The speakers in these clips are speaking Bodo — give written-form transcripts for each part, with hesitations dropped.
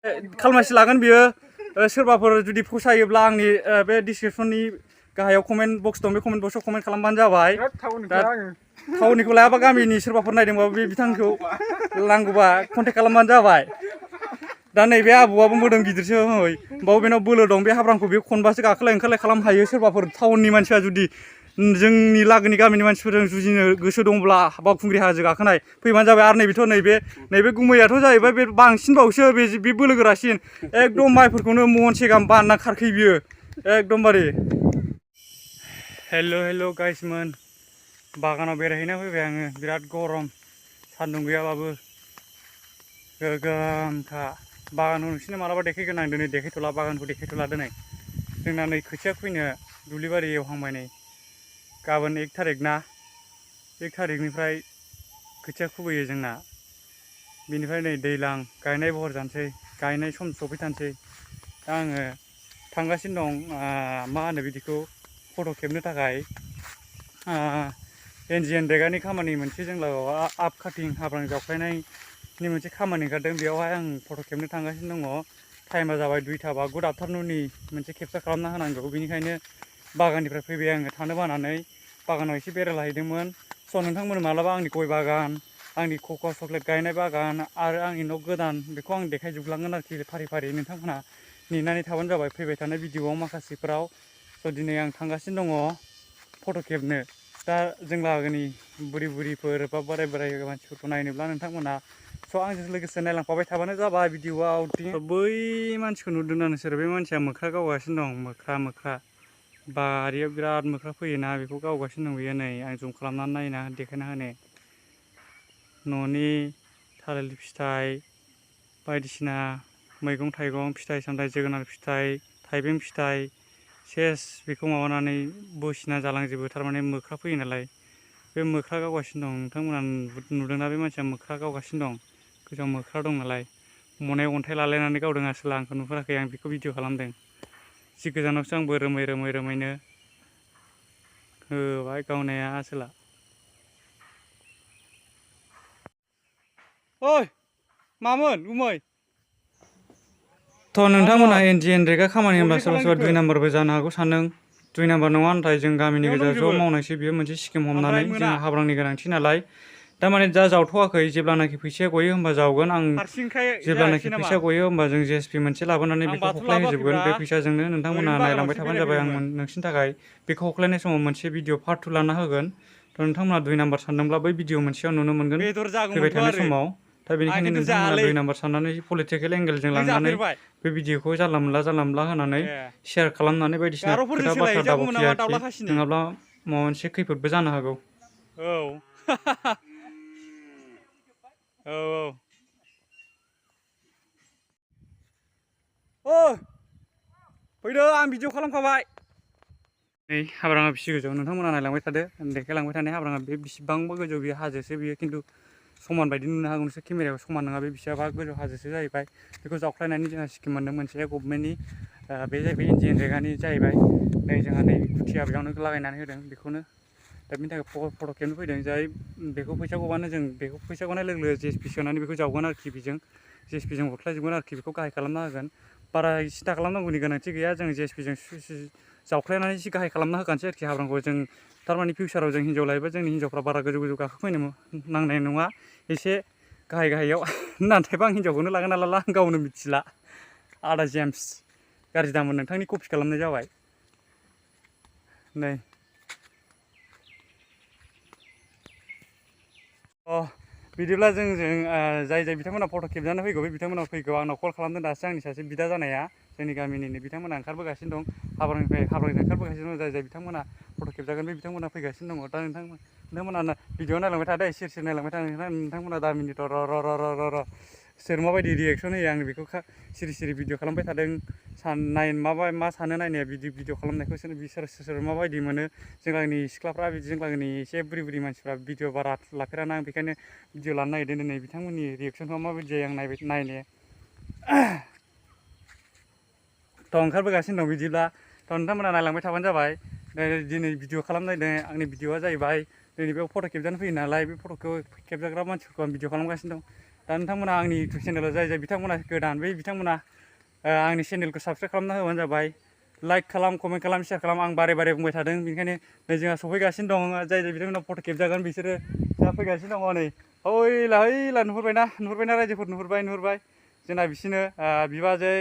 खालमासि लागोन बियो सोरबाफोर जुदि फसायोब्ला आंनि बे डिसक्रिपसननि गाहायाव कमेन्ट बक्स दं बे कमेन्ट बक्सआव कमेन्ट खालामबानो जाबाय दा टाउननिखौ लायाबा गामिनि सोरबाफोर नायदोंबाबो बे बिथांखौ नांगौबा कन्टेक्ट खालामबानो जाबाय दा नैबे आबौआबो मोदोम गिदिरसो हय होमबाबो बेनाव बोलो दं बे हाब्रांखौ बे खनबासो गाखोलाय ओंखारलाय खालामनो हायो सोरबाफोर टाउननि मानसिया जुदि जोंनि लागोनि गामिनि मानसिफोरजों जुजिनो गोसो दंब्ला बावखुंग्रि हाजो गाखोनाय फैबानो जाबाय आरो नैबे गुमैयाथ' जाहैबाय बे बांसिनबावसो बे बोलो गोरासिन एकदम माइफोरखौनो महनसे गाहाम बानना खारखै बियो एकदमबारे हेल' गाइसमोन बागानाव बेरायहैना फैबाय आङो बिराद गरम सान्दुं गैयाबाबो गोगोमखा बागानखौ नोंसिनो मालाबा देखायगोन आं दिनै देखायथ'ला बागानखौ देखायथ'ला दिनै जोंना नै खोथिया खुबैनो दुब्लिबारि एवहांबाय नै गाबोन 1 थारिख ना 1 थारिखनिफ्राय खोथिया खुबैयो जोंना बिनिफ्राय नै दैज्लां गायनाय बहर जानोसै गायनाय सम सफैथारसै दा आङो थांगासिनो दं मा होनो बिदिखौ फट' खेबनो थाखाय रेगानि खामानि मोनसे जों लागोआव आप काटिं हाब्रां जावख्लायनायनि मोनसे खामानि ओंखारदों बेयावहाय आं फट' खेबनो थांगासिनो दङ टाइमा जाबाय 2टा बा गुड आफ्टारनुननि मोनसे केपचार खालामना होनांगौ बेनिखायनो बागाननिफ्राय फैबाय आङो थानो बानानै बागानाव एसे बेरायलाहैदोंमोन स' नोंथांमोन मालाबा आंनि गय बागान आंनि कक'आ चक्लेट गायनाय बागान आरो आंनि न' गोदान बेखौ आं देखायजोबलांगोन आरोखि फारि फारि नोंथांमोनहा नेनानै थाबानो जाबाय फैबाय थानाय भिडिअ'आव माखासेफोराव स' दिनै आं थांगासिनो दङ फट' खेबनो दा जों लागोनि बुरिफोर बा बोराय मानसिफोरखौ नायनोब्ला नोंथांमोना स' आंजों लोगोसे नायलांफाबाय थाबानो जाबाय भिडिअ'आव बै मानसिखौ नुदोंना नोंसोर बे मानसिया मोख्रा गावगासिनो दं मोख्रा बारियाव बिराद मोख्रा फैयोना बेखौ गावगासिनो दं बियो नै आं जुम खालामनानै देखायना होनो न'नि थालिर फिथाइ बायदिसिना मैगं थाइगं फिथाइ सामथाइ जोगोनार फिथाइ थाइबें फिथाइ सेस बेखौ माबानानै बोसिना जालांजोबो थारमाने मोख्रा फैयो नालाय बे मोख्रा गावगासिनो दं नोंथांमोना नुदोंना बे मानसिया मोख्रा गावगासिनो दं गोजौआव मोख्रा दं नालाय मनायाव अन्थाइ लालायनानै गावदों आसोला आंखौ नुफेराखै आं बेखौ भिडिअ खालामदों जि गोजानावसो आंबो रोमैनो होबाय गावनाया आसोला ओइ मामोन गुमै थ' नोंथांमोनहा रेगा खामानि होनबा सोरबा 2 नाम्बारबो जानो हागौ सानदों 2 नाम्बार नङा नाथाय जों गामिनि गेजेराव ज' मावनायसो बियो मोनसे स्किम हमनानै जोंहा हाब्रांनि गोनांथि नालाय दामाने दा जावथ'वाखै जेब्लानाखि फैसाया गयो होमबा जावगोन आं जेब्लानाखि फैसा गयो होमबा जों JSP मोनसे लाबोनानै बेखौ हख्लाय होजोबगोन बे फैसाजोंनो नोंथांमोना नायलांबाय थाबानो जाबाय आं नोंसिनि थाखाय बेखौ हख्लायनाय समाव मोनसे भिडिअ पार्ट 2 लाना होगोन थ' नोंथांमोना 2 नाम्बार सानदोंब्ला बै भिडिअ मोनसेयाव नुनो मोनगोन फैबाय थानाय समाव दा बेनिखायनो नोंथांमोना 2 नाम्बार साननानै पलिटिकेल एंगेलजों लांनानै बे भिडिअखौ जानला मोनला होनानै शेयार खालामनानै बायदिसिना खोथा बाथ्रा दाबखि आरोखि नङाब्ला माबा मोनसे खैफोदबो जानो हागौ फैदो आं भिडिअ खालामखाबाय नै हाब्राङा बेसे गोजौ नोंथांमोना नायलांबाय थादो देखायलांबाय थानाय हाब्राङा बे बेसेबांबा गोजौ बियो हाजोसो बियो खिन्थु समान बायदि नुनो हागौ नोंसोर केमेरायाव समान नङा बे बेसेबां गोजौ हाजोसो जाहैबाय बेखौ जावख्लायनानै जोंहा स्किम मोनदों मोनसे गभर्नमेन्टनि बे जाहैबाय रेगानि जाहैबाय नै जोंहा नै खुथिया बेयावनो लागायनानै होदों बेखौनो दा बिनि थाखाय फट' खेबनो फैदों जाय बेखौ फैसा गबानो जों बेखौ फैसा गनाय लोगो लोगो JSP सोनानै बेखौ जावगोन आरोखि बेजों JSP जों हख्लायजोबगोन आरोखि बेखौ गाहाय खालामना होगोन बारा सिन्था खालामनांगौनि गोनांथि गैया जों JSP जों जावख्लायनानै एसे गाहाय खालामना होगानोसै आरोखि हाब्रांखौ जों थारमाने फिउचाराव जों हिन्जाव लायोबा जोंनि हिन्जावफ्रा बारा गोजौ गाखोफैनो नांनाय नङा एसे गाहायाव नाथायबा आं हिन्जावखौनो लागोन ना लाला आं गावनो मिथिला आदा जेम्स गाज्रि दामोन नोंथांनि कपि खालामनाय जाबाय नै बिदिब्ला जोंजों जाय बिथांमोना फट' खेबजानो फैगौ बे बिथांमोना फैगौ आंनाव कल खालामदों दासो आंनि सासे बिदा जानाया जोंनि गामिनिनो बिथांमोना ओंखारबोगासिनो दं हाब्रांनिफ्राय ओंखारबोगासिनो दं जाय बिथांमोना फट' खेबजागोन बे बिथांमोना फैगासिनो दङ दा नोंथांमोना भिडिअ नायलांबाय थादो सिरि नायलांबाय थादो नोंथांमोना दा मिनिट र' सोर माबायदि रिएक्सन होयो आं बेखौ सिरि भिडिअ खालामबाय थादों मा सानो नायनाया भिडिअ खालामनायखौ सोर माबायदि मोनो जोंनि सिख्लाफ्रा जोंनि एसे बुरि मानसिफ्रा भिडिअ बारा लाफेराना आं बेखायनो भिडिअ लानो नागिरदों दिनै बिथांमोननि रिएक्सनखौ माबायदि जायो आं नायनो थ' ओंखारबोगासिनो दं बिदिब्ला थ' नोंथांमोना नायलांबाय थाबानो जाबाय दिनै भिडिअ खालामनायदों आंनि भिडिअआ जाहैबाय दिनै बेयाव फट' खेबजानो फैयो नालाय बे फट'खौ खेबजाग्रा मानसिफोरखौ आं भिडिअ खालामगासिनो दं दा नोंथांमोना आंनि इउटुब चेनेलाव जाय जाय बिथांमोना गोदान बे बिथांमोना आंनि चेनेलखौ साबस्क्राइब खालामना होबानो जाबाय लाइक खालाम कमेन्ट खालाम शेयार खालाम आं बारे बारे बुंबाय थादों बेनिखायनो नै जोंहा सफैगासिनो दं जाय जाय बिथांमोना फट' खेबजागोन बिसोरो दा फैगासिनो दङ नै हैला नुहुरबायना रायजोफोर नुहुरबाय जोंना बिसोरनो बिबाजै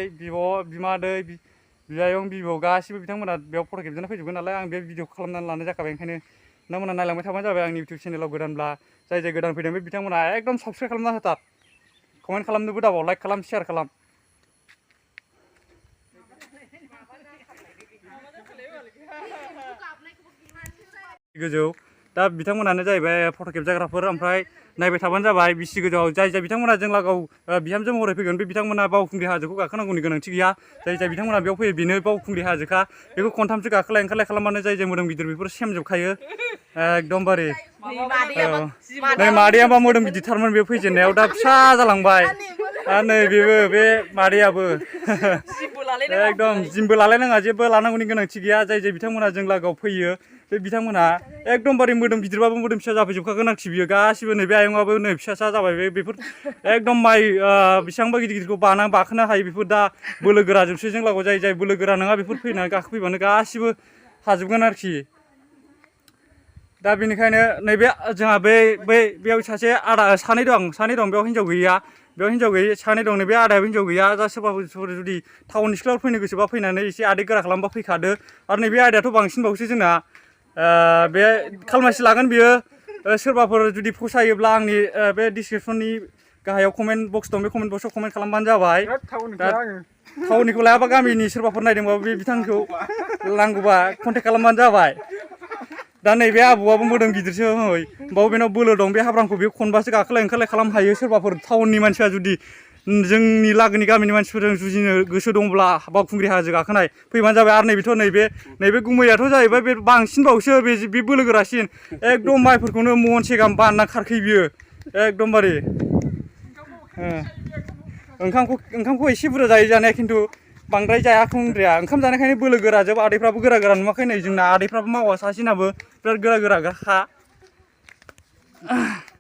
बिमादै बियायं बिबौ गासिबो बिथांमोना बेयाव फट' खेबजानो फैजोबगोन नालाय आं बे भिडिअखौ खालामनानै लानाय जाखाबाय ओंखायनो नोंथांमोना नायलांबाय थाबानो जाबाय आंनि इउटुब चेनेलाव गोदानब्ला जाय जाय गोदान फैदों बे बिथांमोना एकदम साबस्क्राइब खालामना होथार कमेन्ट खालामनोबो दाबाव लाइक खालाम शेयार खालाम गोजौ दा बिथांमोनानो जाहैबाय फट' खेबजाग्राफोर ओमफ्राय नायबाय थाबानो जाबाय बिसि गोजौआव जाय जाय बिथांमोना जों लागोआव बिहामजो महरै फैगोन बे बिथांमोना बावखुंग्रि हाजोखौ गाखोनांगौनि गोनांथि गैया जाय जाय बिथांमोना बेयाव फैयो बेनो बावखुंग्रि हाजोखा बेखौ खनथामसो गाखोलाय ओंखारलाय खालामबानो जाय जाय मोदोम गिदिर बेफोर सेमजोबखायो एकदमबारे नै मादैयाबा मोदोम गिदिरथारमोन बे फैजेननायाव दा फिसा जालांबाय आरो नै बेबो बे मादैयाबो एकदम जिमबो लालायनाङा जेबो लानांगौनि गोनांथि गैया जाय जाय बिथांमोना जों लागोआव फैयो बे बिथांमोना एकदमबारे मोदोम गिदिरबाबो मोदोम फिसा जाफैजोबखागोन आरोखि बियो गासिबो नै बे आयंआबो नै फिसा जाबाय बेफोर एकदम माइ बेसेबांबा गिदिरखौ बाखोनो हायो बेफोर दा बोलो गोराजोबसो जों लागोआव जाय बोलो गोरा नङा बेफोर फैनानै गाखोफैबानो गासिबो हाजोबगोन आरोखि दा बेनिखायनो नैबे जोंहा बेयाव सासे आदा सानै दं बेयाव हिनजाव गैया सानै दं नैबे आदायाबो हिनजाव गैया दा सोरबाफोर जुदि टाउननि सिख्लाफोर फैनो गोसोबा फैनानै एसे आदै गोरा खालामबा फैखादो आरो नैबे आदायाथ' बांसिनबावसो जोंना बे खालमासि लागोन बियो सोरबाफोर जुदि फसायोब्ला आंनि बे डिसक्रिपसननि गाहायाव कमेन्ट बक्स दं बे कमेन्ट बक्सआव कमेन्ट खालामबानो जाबाय टाउननिखौ लायाबा गामिनि सोरबाफोर नायदोंबाबो बे बिथांखौ नांगौबा कन्टेक्ट खालामबानो जाबाय दा नैबे आबौआबो मोदोम गिदिरसो होमबाबो बेनाव बोलो दं बे हाब्रांखौ बे खनबासो गाखोलाय ओंखारलाय खालामनो हायो सोरबाफोर टाउननि मानसिया जुदि जोंनि लागोनि गामिनि मानसिफोरजों जुजिनो गोसो दंब्ला बावखुंग्रि हाजो गाखोनाय फैबानो जाबाय आरो नैबे गुमैयाथ' जाहैबाय बे बांसिनबावसो बे बोलो गोरासिन एकदम माइफोरखौनो महनसे गाहाम बानना खारखै बियो एकदमबारे ओंखामखौ एसे बुरजा जायो जानाया खिन्थु बांद्राय जाया खुंग्रिया ओंखाम जानायखायनो बोलो गोरा जोब आदैफ्राबो गोरा नुवाखै नै जोंना आदैफ्राबो मावा सासेनाबो बिराद गोरा खा